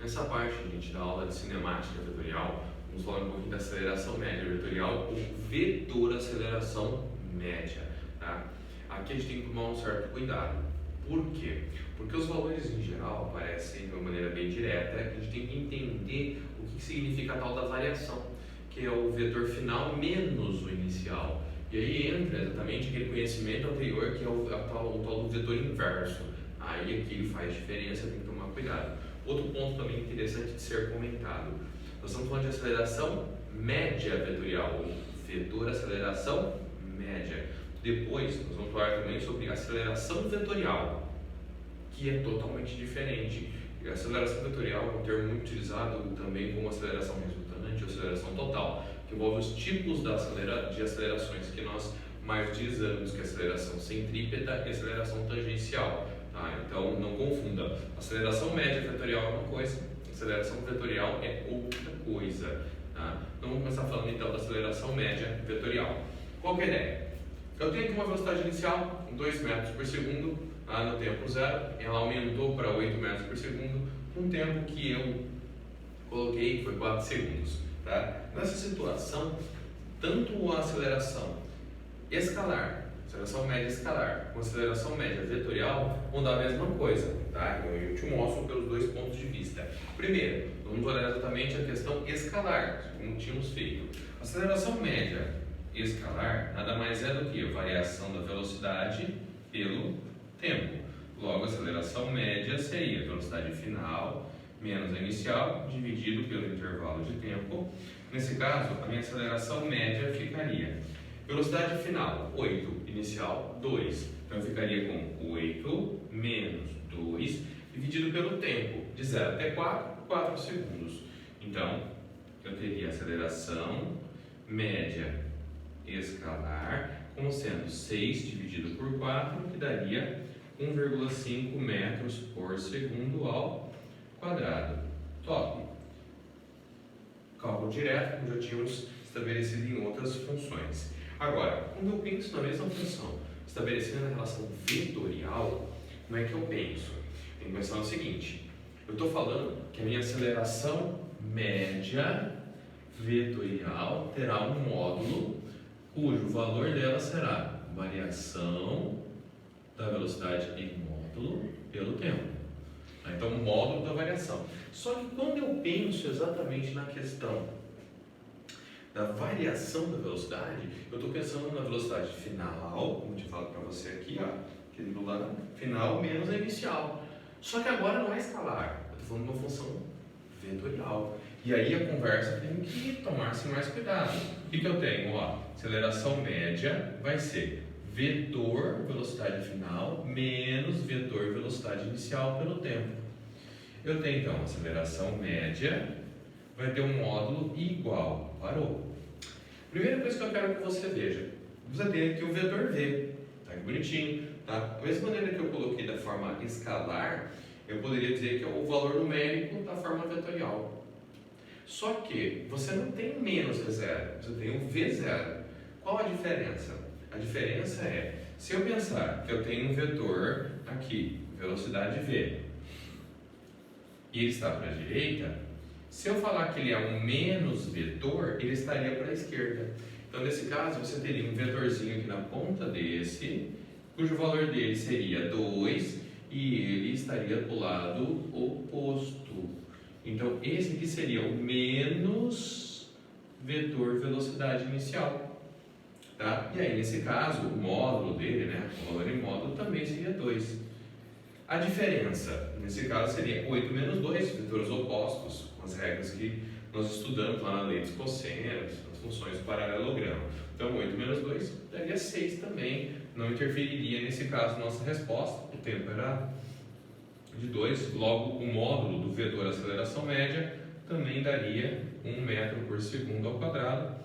Nessa parte, gente, da aula de cinemática vetorial, vamos falar um pouquinho da aceleração média vetorial ou vetor aceleração média, tá? Aqui a gente tem que tomar um certo cuidado. Por quê? Porque os valores em geral aparecem de uma maneira bem direta, a gente tem que entender o que significa a tal da variação, que é o vetor final menos o inicial. E aí entra exatamente aquele conhecimento anterior que é o tal do vetor inverso. Aí aqui ele faz diferença, tem que tomar cuidado. Outro ponto também interessante de ser comentado. Nós estamos falando de aceleração média vetorial, ou vetor aceleração média. Depois nós vamos falar também sobre aceleração vetorial, que é totalmente diferente. A aceleração vetorial é um termo muito utilizado também como aceleração resultante ou aceleração total, que envolve os tipos de acelerações que nós mais utilizamos, que é a aceleração centrípeta e aceleração tangencial. Tá? Então não confunda, aceleração média vetorial é uma coisa, aceleração vetorial é outra coisa. Tá? Então vamos começar falando então da aceleração média vetorial. Qual que é a ideia? Eu tenho aqui uma velocidade inicial, 2 metros por segundo, no tempo zero, ela aumentou para 8 metros por segundo, um tempo que eu coloquei foi 4 segundos. Tá? Nessa situação, tanto a aceleração escalar, aceleração média escalar, com aceleração média vetorial vão dar a mesma coisa. Tá? Eu te mostro pelos dois pontos de vista. Primeiro, vamos olhar exatamente a questão escalar, como tínhamos feito. A aceleração média escalar nada mais é do que a variação da velocidade pelo tempo. Logo, a aceleração média seria a velocidade final menos a inicial dividido pelo intervalo de tempo. Nesse caso, a minha aceleração média ficaria velocidade final 8, inicial 2. Então eu ficaria com 8 menos 2 dividido pelo tempo de 0 até 4 segundos. Então eu teria aceleração média escalar como sendo 6 dividido por 4, que daria 1,5 metros por segundo ao quadrado. Top! Cálculo direto, como já tínhamos estabelecido em outras funções. Agora, quando eu penso na mesma função, estabelecendo a relação vetorial, como é que eu penso? Tem que pensar no seguinte: eu estou falando que a minha aceleração média vetorial terá um módulo cujo valor dela será variação da velocidade em módulo pelo tempo. Então, o módulo da variação. Só que quando eu penso exatamente na questão da variação da velocidade, eu estou pensando na velocidade final, como eu te falo para você aqui, ó, aquele do lado, final menos a inicial. Só que agora não é escalar, eu estou falando de uma função vetorial. E aí a conversa tem que tomar-se mais cuidado. O que eu tenho? Ó, aceleração média vai ser vetor velocidade final menos vetor velocidade inicial pelo tempo. Eu tenho então aceleração média vai ter um módulo igual. Parou. Primeira coisa que eu quero que você veja, você tem aqui o vetor V, tá bonitinho, tá? Da mesma maneira que eu coloquei da forma escalar, eu poderia dizer que é o valor numérico da forma vetorial. Só que você não tem menos V0, você tem um V0. Qual a diferença? A diferença é, se eu pensar que eu tenho um vetor aqui, velocidade V, e ele está para a direita, se eu falar que ele é um menos vetor, ele estaria para a esquerda. Então, nesse caso, você teria um vetorzinho aqui na ponta desse, cujo valor dele seria 2, e ele estaria para o lado oposto. Então, esse aqui seria o menos vetor velocidade inicial. Tá? E aí, nesse caso, o módulo dele, né, o valor em módulo também seria 2. A diferença, nesse caso, seria 8 menos 2, vetores opostos, com as regras que nós estudamos lá na lei dos cossenos, as funções do paralelogramo. Então, 8 menos 2 daria 6 também, não interferiria nesse caso nossa resposta, o tempo era de 2, logo o módulo do vetor aceleração média também daria 1 metro por segundo ao quadrado,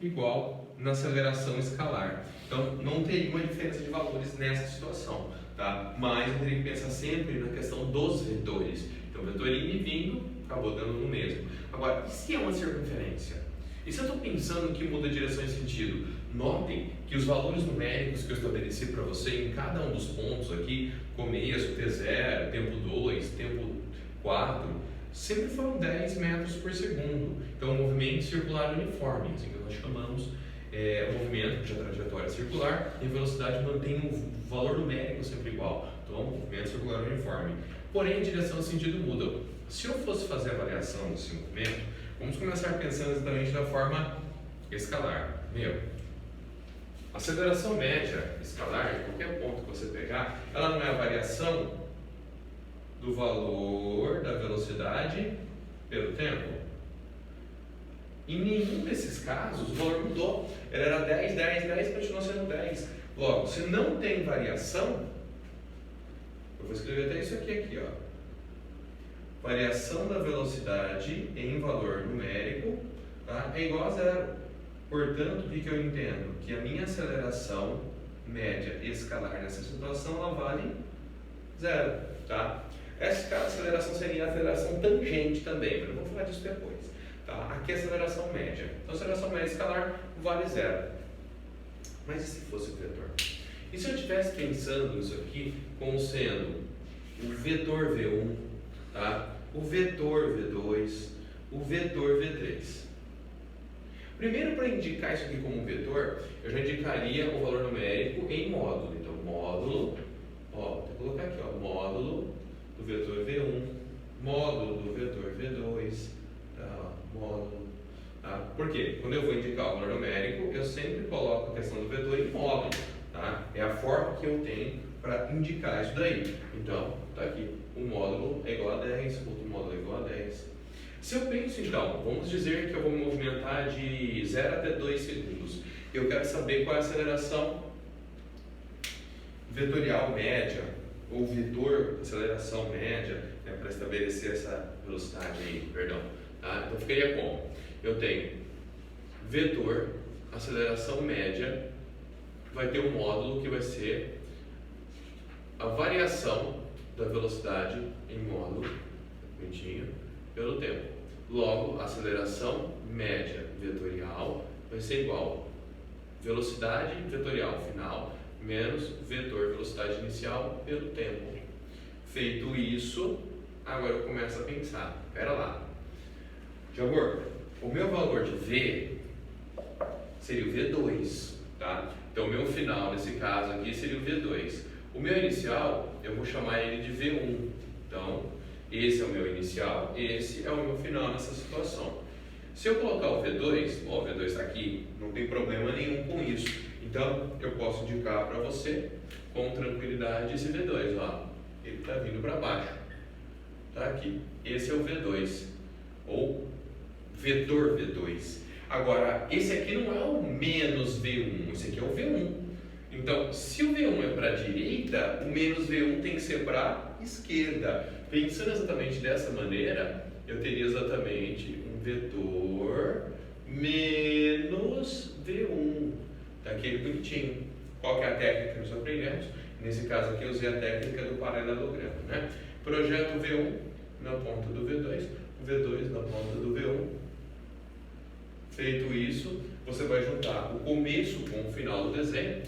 igual na aceleração escalar. Então, não teria uma diferença de valores nessa situação, tá? Mas eu teria que pensar sempre na questão dos vetores. Então, vetor indo e vindo, acabou dando no mesmo. Agora, e se é uma circunferência? E se eu estou pensando que muda a direção e sentido? Notem que os valores numéricos que eu estabeleci para você em cada um dos pontos aqui, começo, T0, tempo 2, tempo 4, sempre foram 10 metros por segundo. Então, o movimento circular uniforme, assim que nós chamamos, o movimento de trajetória circular, e a velocidade mantém o valor numérico sempre igual. Então, o movimento circular uniforme. Porém, a direção e o sentido mudam. Se eu fosse fazer a avaliação desse movimento, vamos começar pensando exatamente da forma escalar. A aceleração média escalar, em qualquer ponto que você pegar, ela não é a variação do valor da velocidade pelo tempo? Em nenhum desses casos o valor mudou. Ele era 10, 10, 10, continua sendo 10. Logo, se não tem variação, eu vou escrever até isso aqui, ó. Variação da velocidade em valor numérico, tá? É igual a zero. Portanto, o que eu entendo? Que a minha aceleração média escalar nessa situação, ela vale zero, tá? Essa aceleração seria a aceleração tangente também, mas eu vou falar disso depois. Tá? Aqui é a aceleração média. Então, a aceleração média escalar vale zero. Mas e se fosse o vetor? E se eu estivesse pensando isso aqui como sendo o vetor V1, tá? O vetor V2, o vetor V3? Primeiro, para indicar isso aqui como um vetor, eu já indicaria o valor numérico em módulo. Então, módulo, vou colocar aqui, módulo do vetor V1, módulo do vetor V2, tá? Módulo. Tá? Por quê? Quando eu vou indicar o valor numérico, eu sempre coloco a questão do vetor em módulo. Tá? É a forma que eu tenho para indicar isso daí. Então, está aqui, um módulo é igual a 10, outro módulo é igual a 10. Se eu penso então, vamos dizer que eu vou me movimentar de 0 até 2 segundos. Eu quero saber qual é a aceleração vetorial média, ou vetor aceleração média, né, para estabelecer essa velocidade aí, perdão. Tá? Então ficaria como? Eu tenho vetor aceleração média, vai ter um módulo que vai ser a variação da velocidade em módulo, pelo tempo. Logo, a aceleração média vetorial vai ser igual a velocidade vetorial final menos vetor velocidade inicial pelo tempo. Feito isso, agora eu começo a pensar, espera lá, de acordo, o meu valor de V seria o V2, tá? Então o meu final nesse caso aqui seria o V2. O meu inicial, eu vou chamar ele de V1. Então, esse é o meu inicial, esse é o meu final nessa situação. Se eu colocar o V2, o V2 está aqui, não tem problema nenhum com isso. Então, eu posso indicar para você com tranquilidade esse V2, ó. Ele está vindo para baixo. Está aqui. Esse é o V2, ou vetor V2. Agora, esse aqui não é o menos V1, esse aqui é o V1. Então, se o V1 é para a direita, o menos V1 tem que ser para a esquerda. Pensando exatamente dessa maneira, eu teria exatamente um vetor menos V1. Daquele bonitinho. Qual que é a técnica que nós aprendemos? Nesse caso aqui eu usei a técnica do paralelogramo, né? Projeto V1 na ponta do V2, o V2 na ponta do V1. Feito isso, você vai juntar o começo com o final do desenho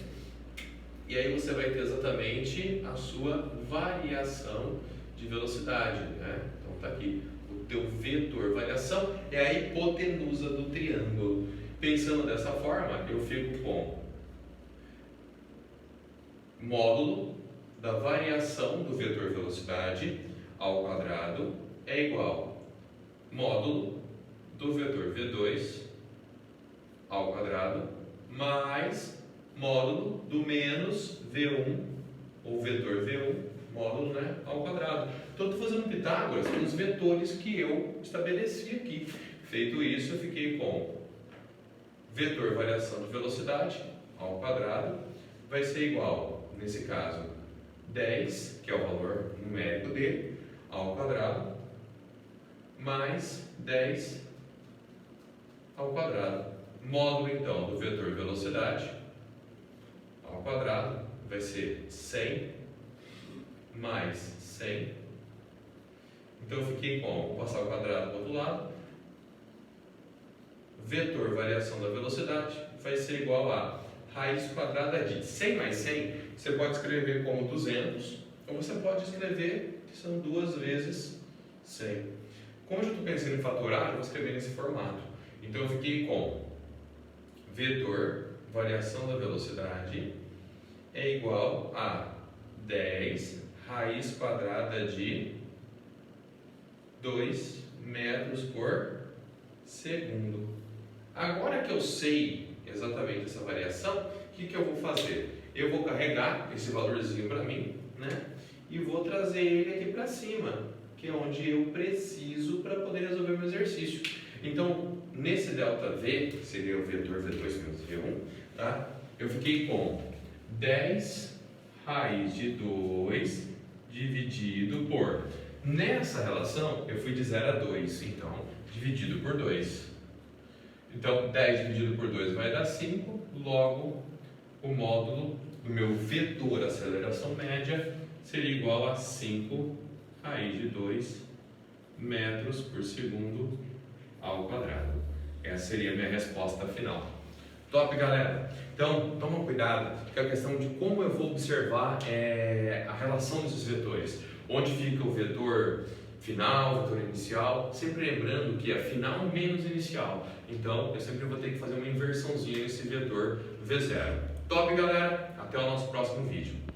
e aí você vai ter exatamente a sua variação de velocidade, né? Então tá aqui o teu vetor variação é a hipotenusa do triângulo. Pensando dessa forma, eu fico com módulo da variação do vetor velocidade ao quadrado é igual módulo do vetor V2 ao quadrado mais módulo do menos V1 ou vetor V1 módulo, né, ao quadrado. Então, estou fazendo Pitágoras com os vetores que eu estabeleci aqui. Feito isso, eu fiquei com vetor variação de velocidade ao quadrado vai ser igual, nesse caso, 10, que é o valor numérico dele, ao quadrado, mais 10 ao quadrado. Módulo, então, do vetor velocidade ao quadrado vai ser 100 mais 100. Então, eu fiquei com, vou passar o quadrado para o outro lado, vetor variação da velocidade vai ser igual a raiz quadrada de 100 mais 100, você pode escrever como 200, ou você pode escrever que são 2 vezes 100. Como eu já estou pensando em fatorar, eu vou escrever nesse formato. Então eu fiquei com vetor variação da velocidade é igual a 10 raiz quadrada de 2 metros por segundo. Agora que eu sei exatamente essa variação, o que eu vou fazer? Eu vou carregar esse valorzinho para mim, né? E vou trazer ele aqui para cima, que é onde eu preciso para poder resolver o meu exercício. Então, nesse ΔV, que seria o vetor V2 menos V1, tá? Eu fiquei com 10 raiz de 2 dividido por... Nessa relação, eu fui de 0 a 2, então, dividido por 2. Então, 10 dividido por 2 vai dar 5, logo, o módulo do meu vetor aceleração média seria igual a 5 raiz de 2 metros por segundo ao quadrado. Essa seria a minha resposta final. Top, galera? Então, toma cuidado, que é a questão de como eu vou observar a relação desses vetores. Onde fica o vetor final, vetor inicial, sempre lembrando que é final menos inicial. Então, eu sempre vou ter que fazer uma inversãozinha nesse vetor V0. Top, galera? Até o nosso próximo vídeo.